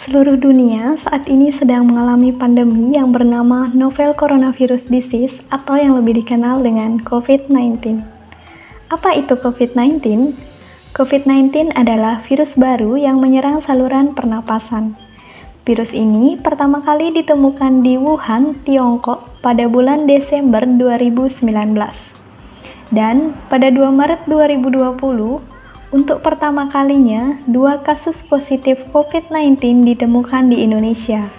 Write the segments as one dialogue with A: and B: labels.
A: Seluruh dunia saat ini sedang mengalami pandemi yang bernama Novel Coronavirus Disease atau yang lebih dikenal dengan COVID-19. Apa itu COVID-19? COVID-19 adalah virus baru yang menyerang saluran pernapasan. Virus ini pertama kali ditemukan di Wuhan, Tiongkok pada bulan Desember 2019. Dan pada 2 Maret 2020, untuk pertama kalinya, 2 kasus positif COVID-19 ditemukan di Indonesia.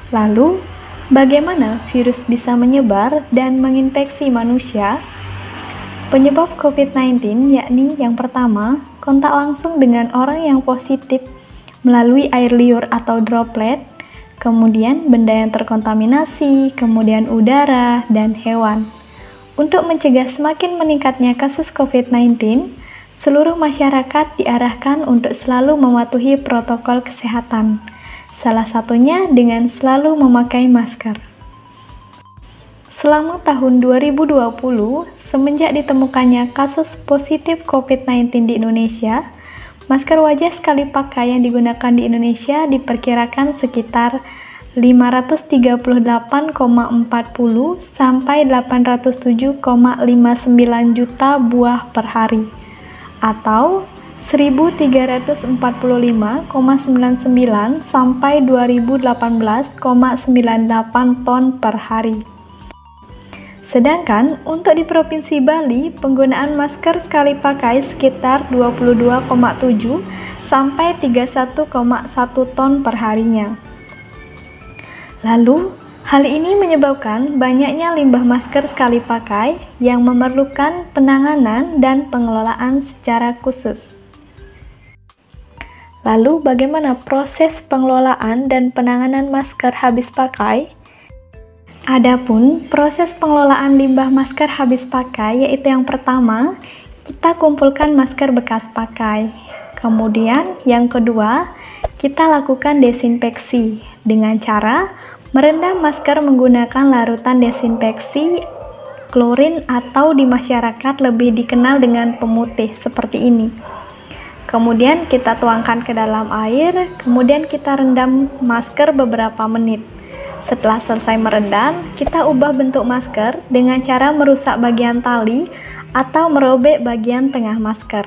A: Lalu, bagaimana virus bisa menyebar dan menginfeksi manusia? Penyebab COVID-19 yakni yang pertama, kontak langsung dengan orang yang positif melalui air liur atau droplet, kemudian benda yang terkontaminasi, kemudian udara, dan hewan. Untuk mencegah semakin meningkatnya kasus COVID-19, seluruh masyarakat diarahkan untuk selalu mematuhi protokol kesehatan, salah satunya dengan selalu memakai masker. Selama tahun 2020, semenjak ditemukannya kasus positif COVID-19 di Indonesia, masker wajah sekali pakai yang digunakan di Indonesia diperkirakan sekitar 538,40 sampai 807,59 juta buah per hari, atau 1.345,99 sampai 2018,98 ton per hari. Sedangkan untuk di Provinsi Bali, penggunaan masker sekali pakai sekitar 22,7 sampai 31,1 ton per harinya. Lalu, hal ini menyebabkan banyaknya limbah masker sekali pakai yang memerlukan penanganan dan pengelolaan secara khusus. Lalu, bagaimana proses pengelolaan dan penanganan masker habis pakai? Adapun proses pengelolaan limbah masker habis pakai yaitu yang pertama, kita kumpulkan masker bekas pakai. Kemudian, yang kedua, kita lakukan desinfeksi dengan cara merendam masker menggunakan larutan desinfeksi klorin atau di masyarakat lebih dikenal dengan pemutih seperti ini. Kemudian kita tuangkan ke dalam air, kemudian kita rendam masker beberapa menit. Setelah selesai merendam, kita ubah bentuk masker dengan cara merusak bagian tali atau merobek bagian tengah masker.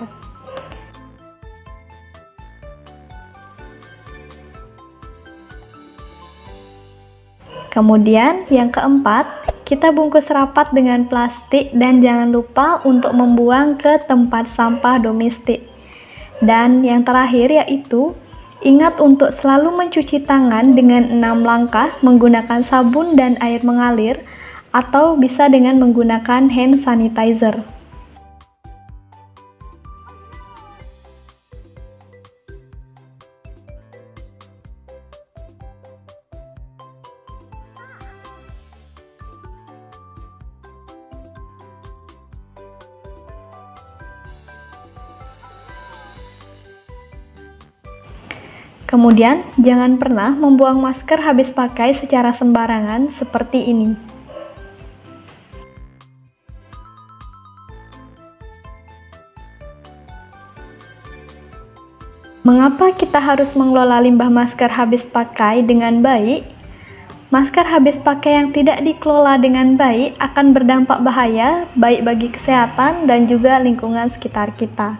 A: Kemudian yang keempat, kita bungkus rapat dengan plastik dan jangan lupa untuk membuang ke tempat sampah domestik. Dan yang terakhir yaitu, ingat untuk selalu mencuci tangan dengan 6 langkah menggunakan sabun dan air mengalir atau bisa dengan menggunakan hand sanitizer. Kemudian, jangan pernah membuang masker habis pakai secara sembarangan seperti ini. Mengapa kita harus mengelola limbah masker habis pakai dengan baik? Masker habis pakai yang tidak dikelola dengan baik akan berdampak bahaya baik bagi kesehatan dan juga lingkungan sekitar kita.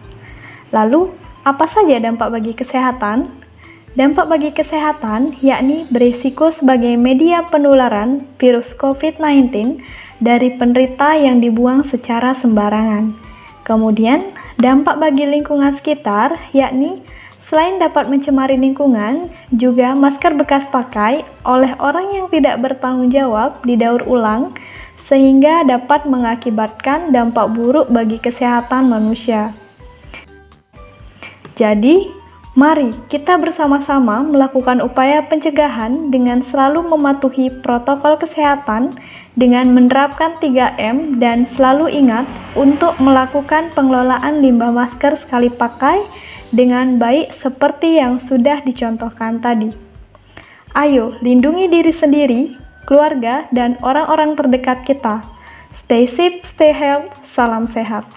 A: Lalu, apa saja dampak bagi kesehatan? Dampak bagi kesehatan yakni berisiko sebagai media penularan virus COVID-19 dari penderita yang dibuang secara sembarangan. Kemudian, dampak bagi lingkungan sekitar yakni selain dapat mencemari lingkungan, juga masker bekas pakai oleh orang yang tidak bertanggung jawab didaur ulang sehingga dapat mengakibatkan dampak buruk bagi kesehatan manusia. Jadi, mari kita bersama-sama melakukan upaya pencegahan dengan selalu mematuhi protokol kesehatan dengan menerapkan 3M dan selalu ingat untuk melakukan pengelolaan limbah masker sekali pakai dengan baik seperti yang sudah dicontohkan tadi. Ayo, lindungi diri sendiri, keluarga, dan orang-orang terdekat kita. Stay safe, stay healthy, salam sehat.